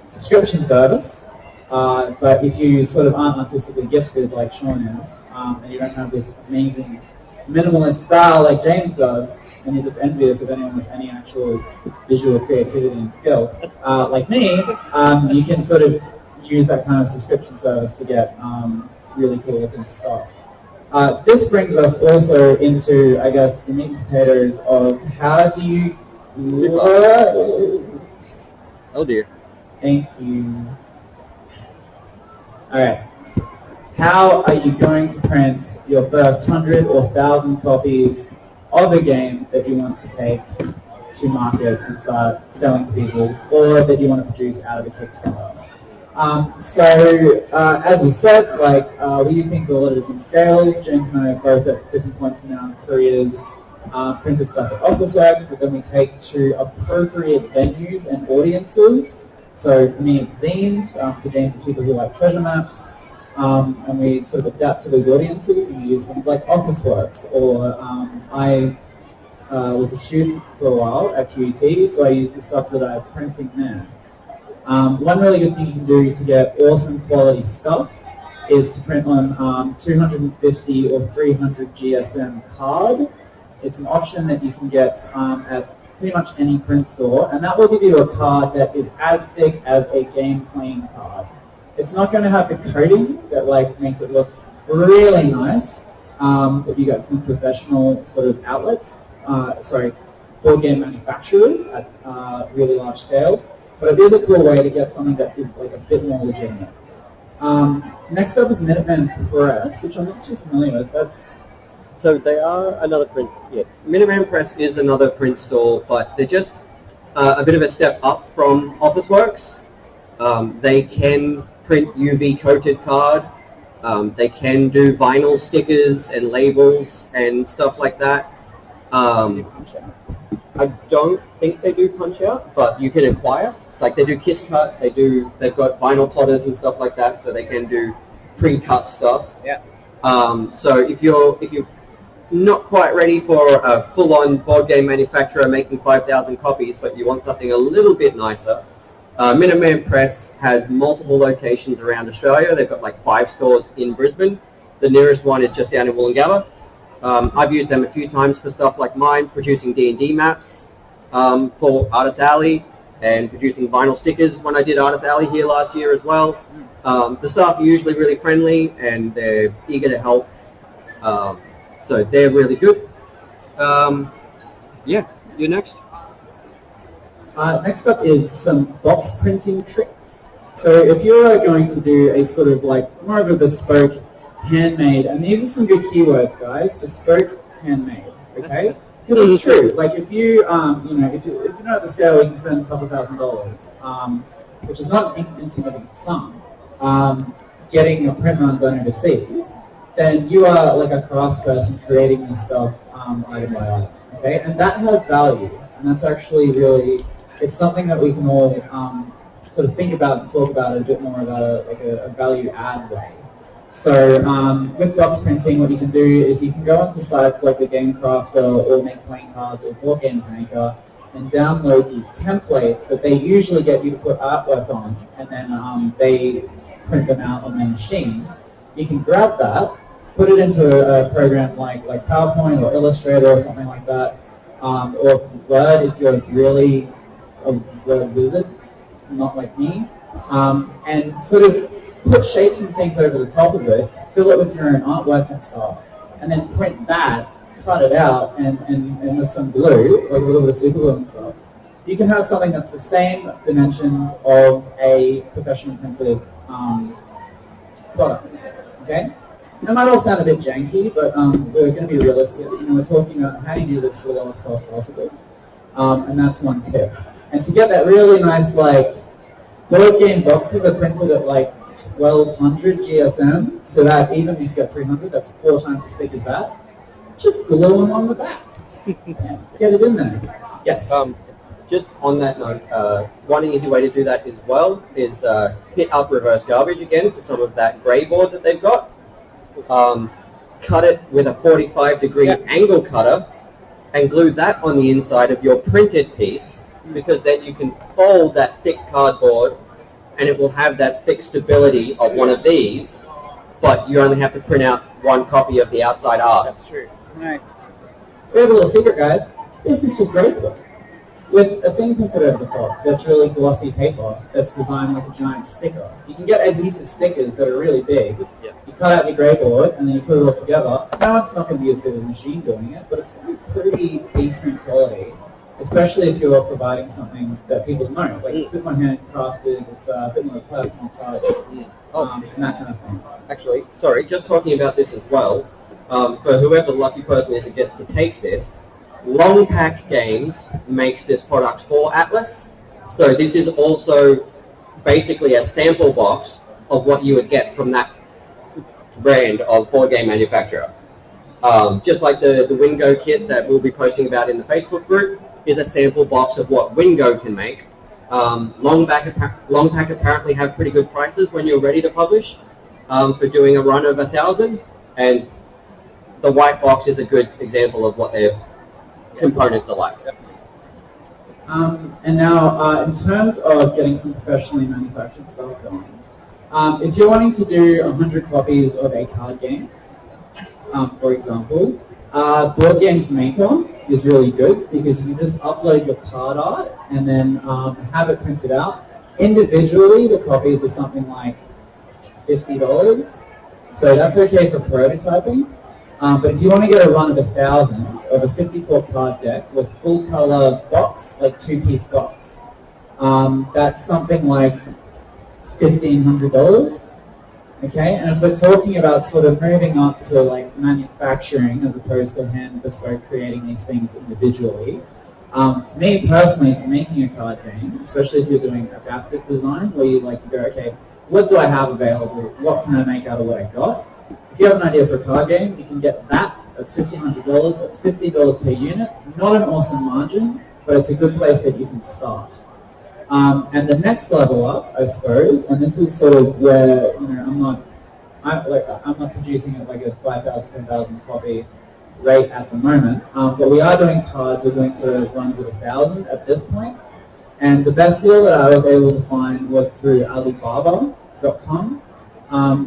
subscription service. But if you sort of aren't artistically gifted like Sean is, and you don't have this amazing minimalist style like James does, and you're just envious of anyone with any actual visual creativity and skill, like me, you can sort of use that kind of subscription service to get really cool looking stuff. This brings us also into, I guess, the meat and potatoes of how do you... Oh dear. Thank you. Alright. How are you going to print your first 100 or 1,000 copies of a game that you want to take to market and start selling to people, or that you want to produce out of a Kickstarter? As we said, we do things at a lot of different scales. James and I are both at different points in our careers printed stuff at Officeworks that then we take to appropriate venues and audiences. So for me, it's zines. For James, it's people who like treasure maps. And we sort of adapt to those audiences, and we use things like Officeworks. Or I was a student for a while at QET, so I used the subsidized printing there. One really good thing you can do to get awesome quality stuff is to print on 250 or 300 GSM card. It's an option that you can get at pretty much any print store, and that will give you a card that is as thick as a game playing card. It's not going to have the coating that makes it look really nice that you get from professional sort of outlets, board game manufacturers at really large scales. But it is a cool way to get something that is like a bit more legitimate. Next up is Minuteman Press, which I'm not too familiar with. So they are another print. Yeah, Minuteman Press is another print store, but they're just a bit of a step up from Officeworks. They can print UV coated card. They can do vinyl stickers and labels and stuff like that. I don't think they do punch out, but you can acquire. Like they do kiss cut, they've got vinyl plotters and stuff like that, so they can do pre-cut stuff. Yeah. So if you're not quite ready for a full-on board game manufacturer making 5,000 copies, but you want something a little bit nicer, Minuteman Press has multiple locations around Australia. They've got like 5 stores in Brisbane. The nearest one is just down in Wollongabba. I've used them a few times for stuff like mine, producing D&D maps for Artist Alley, and producing vinyl stickers when I did Artist Alley here last year as well. The staff are usually really friendly and they're eager to help, so they're really good. Yeah, you're next. Next up is some box printing tricks. So if you're going to do a sort of like more of a bespoke handmade, and these are some good keywords, guys, bespoke handmade, okay? Because it's true. Like if you, if you're not at the scale, you can spend a couple $1,000s, which is not an insignificant sum, getting a print run done overseas, then you are like a craftsperson creating this stuff item by item, okay? And that has value, and that's actually really, it's something that we can all sort of think about and talk about it a bit more about a value add way. So with box printing, what you can do is you can go onto sites like the Game Crafter or Make Playing Cards or Board Games Maker and download these templates that they usually get you to put artwork on, and then they print them out on their machines. You can grab that, put it into a program like PowerPoint or Illustrator or something like that, or Word if you're really a Word wizard, not like me, and sort of put shapes and things over the top of it, fill it with your own artwork and stuff, and then print that, cut it out, and with some glue, like a little bit of super glue and stuff, you can have something that's the same dimensions of a professionally printed product, okay? That might all sound a bit janky, but we're going to be realistic. We're talking about how you do this for the lowest cost possible, and that's one tip. And to get that really nice, like, board game boxes are printed at like 1200 GSM, so that even if you've got 300, that's 4 times as thick as that. Just glue them on the back. Let's get it in there. Yes? Just on that note, one easy way to do that as well is hit up reverse garbage again for some of that grey board that they've got. Cut it with a 45-degree angle cutter and glue that on the inside of your printed piece, because then you can fold that thick cardboard and it will have that thick stability of one of these, but you only have to print out one copy of the outside art. That's true. All right. We have a little secret, guys. This is just great book with a thing printed over the top that's really glossy paper that's designed like a giant sticker. You can get adhesive stickers that are really big. Yeah. You cut out your grey board and then you put it all together. Now it's not going to be as good as a machine doing it, but it's going to be pretty decent quality, especially if you're providing something that people know. Like it's with my hand crafted, it's a bit more personal touch, and that kind of thing. Actually, sorry, just talking about this as well, for whoever the lucky person is that gets to take this, Long Pack Games makes this product for Atlas. So this is also basically a sample box of what you would get from that brand of board game manufacturer. Just like the Wingo kit that we'll be posting about in the Facebook group is a sample box of what Wingo can make. Long Pack apparently have pretty good prices when you're ready to publish for doing a run of 1,000, and the white box is a good example of what their components are like. And now, in terms of getting some professionally manufactured stuff going, if you're wanting to do 100 copies of a card game, for example, Board Games Maker is really good because you just upload your card art and then have it printed out. Individually, the copies are something like $50, so that's okay for prototyping. But if you want to get a run of 1,000 of a 54 card deck with full color box, like 2-piece box, that's something like $1,500. Okay, and if we're talking about sort of moving up to like manufacturing as opposed to hand bespoke creating these things individually, me personally, for making a card game, especially if you're doing adaptive design, where you like go, okay, what do I have available? What can I make out of what I got? If you have an idea for a card game, you can get that. That's $1,500. That's $50 per unit. Not an awesome margin, but it's a good place that you can start. And the next level up, I suppose, and this is sort of where I'm not producing at like a 5,000, 10,000 copy rate at the moment, but we are doing cards. We're doing sort of runs of 1,000 at this point. And the best deal that I was able to find was through Alibaba.com.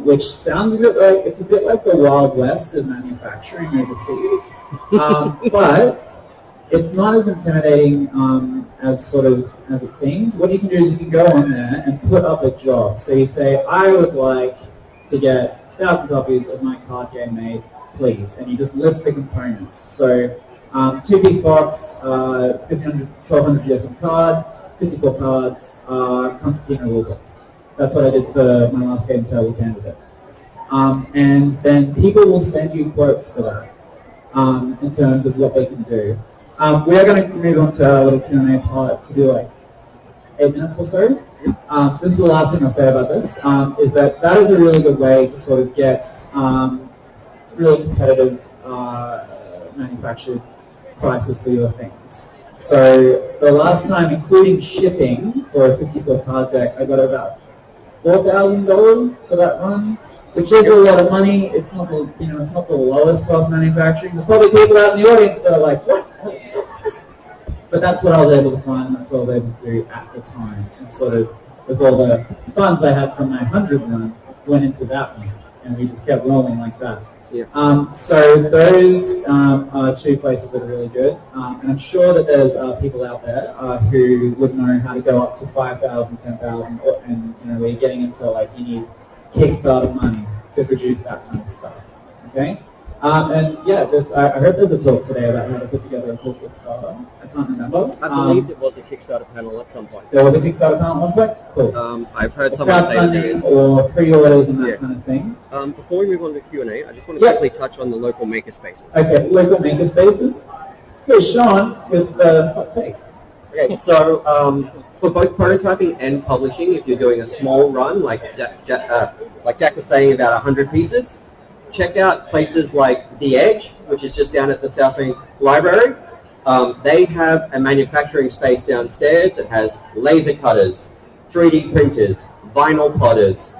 which sounds a bit like, it's a bit like the Wild West of manufacturing overseas, but it's not as intimidating as it seems. What you can do is you can go on there and put up a job. So you say, I would like to get 1,000 copies of my card game made, please, and you just list the components. So 2-piece box, 1,500, 1,200 GSM card, 54 cards, Concertina rulebook. So that's what I did for my last game, Terrible Candidates. And then people will send you quotes for that in terms of what they can do. We are going to move on to our little Q&A part to do like 8 minutes or so. So this is the last thing I'll say about this, is that is a really good way to sort of get really competitive manufactured prices for your things. So the last time, including shipping for a 54 card deck, I got about $4,000 for that run, which is a lot of money. It's not the it's not the lowest cost manufacturing. There's probably people out in the audience that are like, what? But that's what I was able to find, and that's what I was able to do at the time. And sort of, with all the funds I had from my 100 run, went into that one, and we just kept rolling like that. Yeah. So those are two places that are really good, and I'm sure that there's people out there who would know how to go up to 5,000, 10,000, and where you're getting into like you need Kickstarter money to produce that kind of stuff. Okay, and yeah, I heard there's a talk today about how to put together a cool Kickstarter. I can't remember. I believe there was a Kickstarter panel at some point. There was a Kickstarter panel at one point? Cool. I've heard someone say that there is. Or pre-orders and that kind of thing. Before we move on to Q&A, I just want to quickly touch on the local makerspaces. Okay, local makerspaces. Here's Sean with the hot take. Okay, so for both prototyping and publishing, if you're doing a small run, like Jack was saying, about 100 pieces, check out places like The Edge, which is just down at the South Bank Library. They have a manufacturing space downstairs that has laser cutters, 3D printers, vinyl plotters.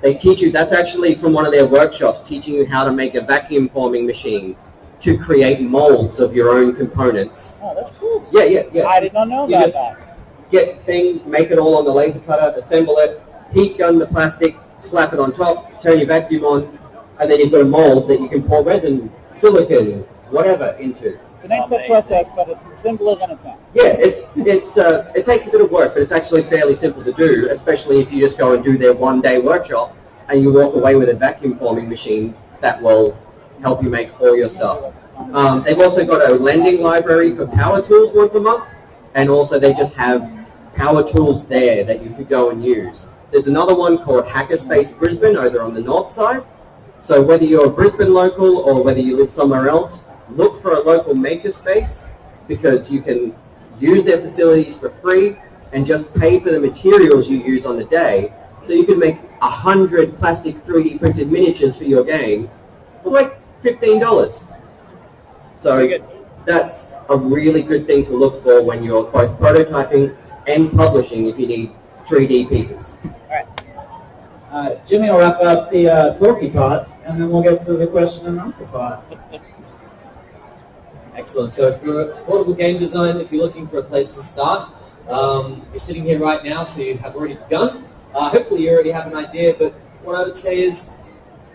They teach you, that's actually from one of their workshops, teaching you how to make a vacuum forming machine to create molds of your own components. Oh, that's cool. Yeah. I did not know about that. Get thing, make it all on the laser cutter, assemble it, heat gun the plastic, slap it on top, turn your vacuum on, and then you've got a mold that you can pour resin, silicon, whatever into. It's an 8-step process, but it's simpler than it sounds. Yeah, it takes a bit of work, but it's actually fairly simple to do, especially if you just go and do their one-day workshop and you walk away with a vacuum forming machine that will help you make all your stuff. They've also got a lending library for power tools once a month, and also they just have power tools there that you could go and use. There's another one called Hackerspace Brisbane over on the north side. So whether you're a Brisbane local or whether you live somewhere else, look for a local makerspace because you can use their facilities for free and just pay for the materials you use on the day. So you can make 100 plastic 3D printed miniatures for your game for like $15. So that's a really good thing to look for when you're both prototyping and publishing if you need 3D pieces. All right. Jimmy will wrap up the talky part, and then we'll get to the question and answer part. Excellent. So for portable game design, if you're looking for a place to start, you're sitting here right now, so you have already begun. Hopefully you already have an idea, but what I would say is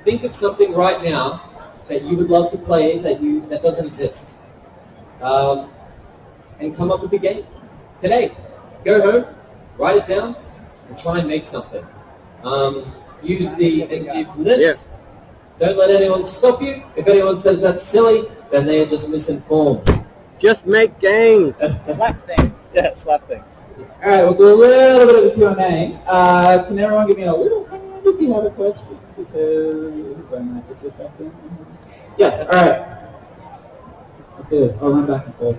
think of something right now that you would love to play that doesn't exist. And come up with a game. Today, go home, write it down, and try and make something. Use the empty from this. Yeah. Don't let anyone stop you. If anyone says that's silly, then they are just misinformed. Just make games. Slap things. Yeah, slap things. All right, we'll do a little bit of a Q&A. Can everyone give me a little hand if you have a question? Because I might just sit back there. Yes, all right. Let's do this. I'll run back and forth.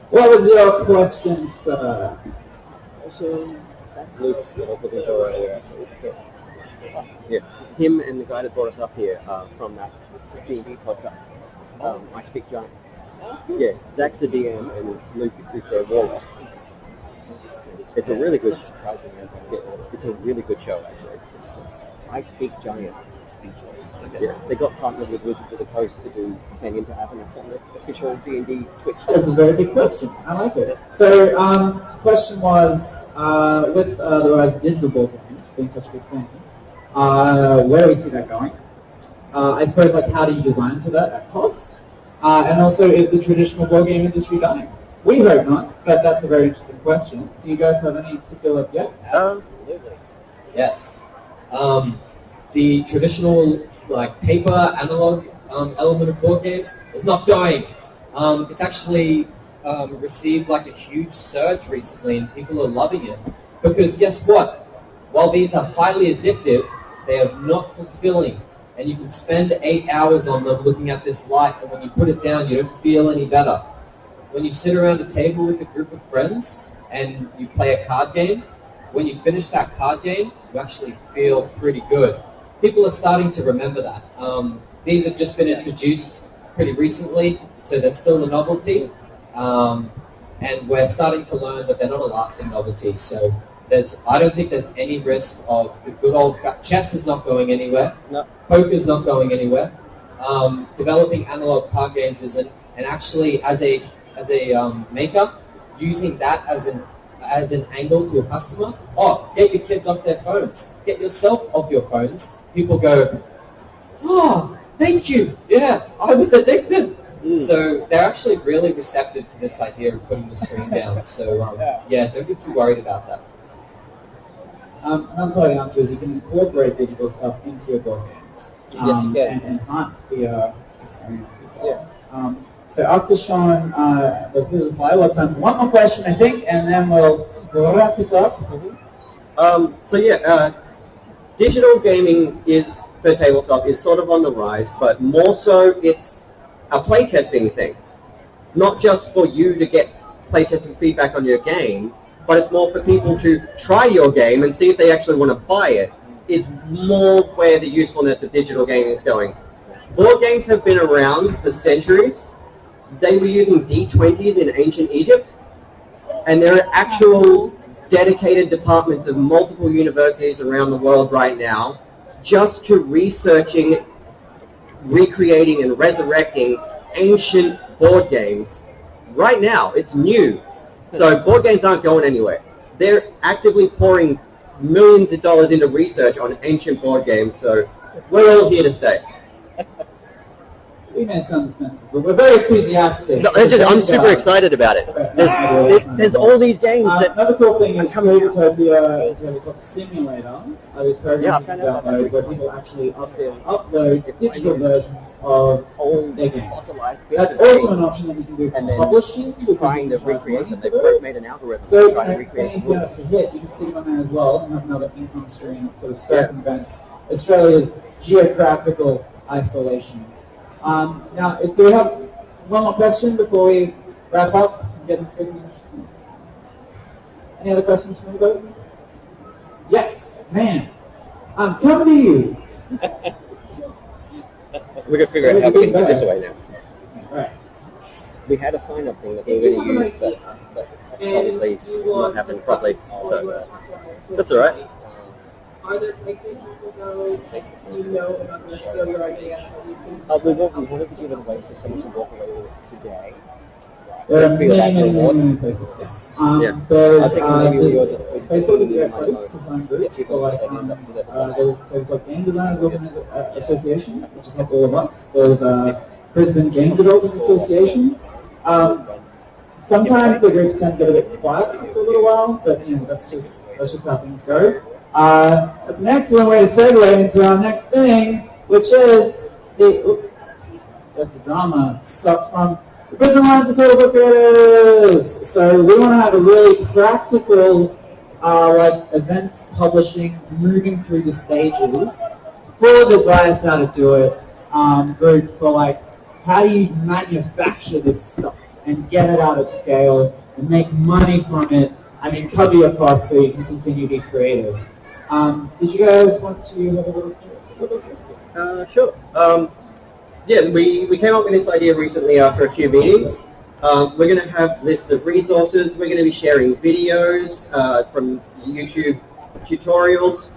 What was your question, sir? That's Luke. I was looking for earlier, actually. Yeah, him and the guy that brought us up here from that D&D podcast. I Speak Giant. Yeah, Zach's the DM and Luke is their warlock. It's a really good, surprising. It's a really good show actually. I Speak Giant. Yeah, they got partnered with Wizards of the Coast to do Descent into Avernus on the official D&D Twitch. That's a very big question. I like it. So, question was, with the rise of digital board games being such a big thing, Where do we see that going? I suppose, like, how do you design to that at cost? And also, is the traditional board game industry dying? We hope not, but that's a very interesting question. Do you guys have any particular... Yeah? Absolutely. Yes. The traditional, like, paper, analog element of board games is not dying. It's actually received, like, a huge surge recently, and people are loving it. Because guess what? While these are highly addictive, they are not fulfilling. And you can spend 8 hours on them looking at this light, and when you put it down, you don't feel any better. When you sit around a table with a group of friends and you play a card game, when you finish that card game, you actually feel pretty good. People are starting to remember that. These have just been introduced pretty recently, so they're still a novelty. And we're starting to learn that they're not a lasting novelty. So I don't think there's any risk of the good old... Chess is not going anywhere. No. Poker's not going anywhere. Developing analog card games isn't. And actually, as a maker, using that as an angle to a customer, get your kids off their phones. Get yourself off your phones. People go, thank you. Yeah, I was addicted. So they're actually really receptive to this idea of putting the screen down. So don't be too worried about that. Another part of the answer is you can incorporate digital stuff into your board games. Yes, you can. And enhance the experience as well. Yeah. So after Sean, let's just reply. We'll have time for one more question, I think, and then we'll wrap it up. Digital gaming for tabletop is sort of on the rise, but more so it's a playtesting thing. Not just for you to get playtesting feedback on your game, but it's more for people to try your game and see if they actually want to buy it, is more where the usefulness of digital gaming is going. Board games have been around for centuries. They were using D20s in ancient Egypt, and there are actual dedicated departments of multiple universities around the world right now just to researching, recreating, and resurrecting ancient board games. Right now, it's new. So board games aren't going anywhere. They're actively pouring millions of dollars into research on ancient board games, so we're all here to stay. We may sound offensive, but we're very enthusiastic. No, I'm super excited about it. There's all these games that... Another cool thing is Tabletop Simulator. There's programs you can download where people actually upload digital versions of all their games. That's also an option that you can do for publishing. Trying to recreate them. They've made an algorithm so trying to recreate anything else to hit, you can stick it on there as well and have another income stream that sort of circumvents Australia's geographical isolation. Now, do we have one more question before we wrap up and get into segments? Any other questions from anybody? Yes, man. I'm coming to you. We're going to figure out how we can give this away now. All right. We had a sign-up thing that we were going to use, but obviously not happened properly, so that's all right. Are there PlayStations that go, you know, about to steal your idea? We wanted to give it away so someone can walk away with it today. There are many places. Yes. There's Facebook is a great place to find groups. So like, there's like Game Designers Association, which is not all of us. There's Brisbane Game Developers Association. Sometimes the groups tend to get a bit quiet for a little while, but you know that's just how things go. That's an excellent way to segue into our next thing, which is the drama sucked from the Brisbane Alliance of Tabletop Creators. So we want to have a really practical, like events publishing, moving through the stages, full advice how to do it, group for like how do you manufacture this stuff and get it out at scale and make money from it. I mean, cover your costs so you can continue to be creative. Did you guys want to have a little? Sure. We came up with this idea recently after a few meetings. We're going to have a list of resources. We're going to be sharing videos from YouTube tutorials.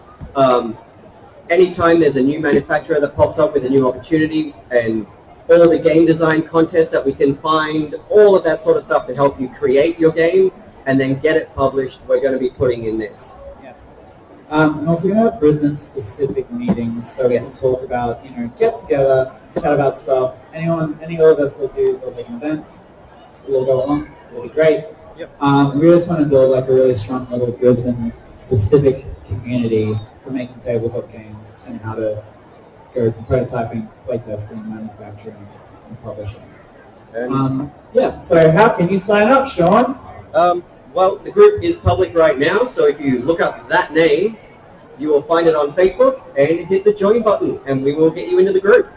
Anytime there's a new manufacturer that pops up with a new opportunity, and all the game design contests that we can find, all of that sort of stuff to help you create your game and then get it published, we're going to be putting in this. I'm also going to have Brisbane-specific meetings, so we can talk about, get together, chat about stuff. Any of us that do like an event, we'll go along. It'll be great. Yep. We just want to build like a really strong little Brisbane-specific community for making tabletop games and how to go from prototyping, playtesting, manufacturing, and publishing. So how can you sign up, Sean? Well, the group is public right now, so if you look up that name, you will find it on Facebook and hit the join button, and we will get you into the group.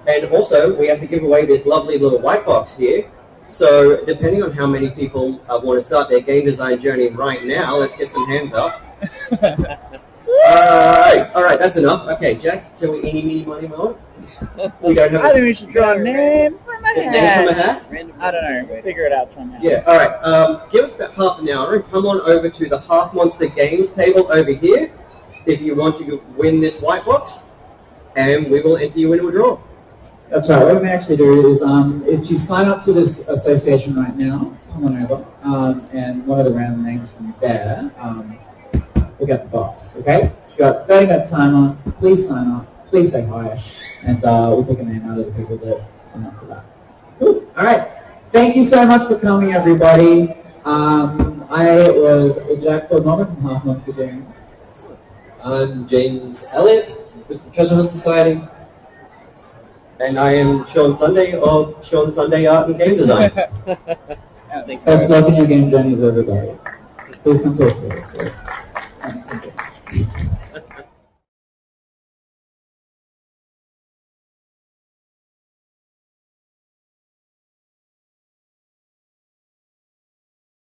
And also, we have to give away this lovely little white box here. So depending on how many people want to start their game design journey right now, let's get some hands up. All right, that's enough. Okay, Jack, shall we eeny, meeny, miny, moe? We don't have I think we should draw names from a names hat. from a hat? I don't know. We'll figure it out somehow. Yeah, all right. Give us about half an hour and come on over to the Half Monster Games table over here if you want to win this white box, and we will enter you into a draw. That's right. What we may actually do is, if you sign up to this association right now, come on over, and one of the random names from there, we'll get the box. Okay? So you've got 30-minute timer. Please sign up. Please say hi, and we'll pick a name out of the people that sign up to that. Cool. All right. Thank you so much for coming, everybody. I was Jack Norman from Half Monster Games. I'm James Elliott, Brisbane Treasure Hunt Society. And I am Sean Sunday of Sean Sunday Art and Game Design. Best luck in your game journeys, everybody. Please come talk to us.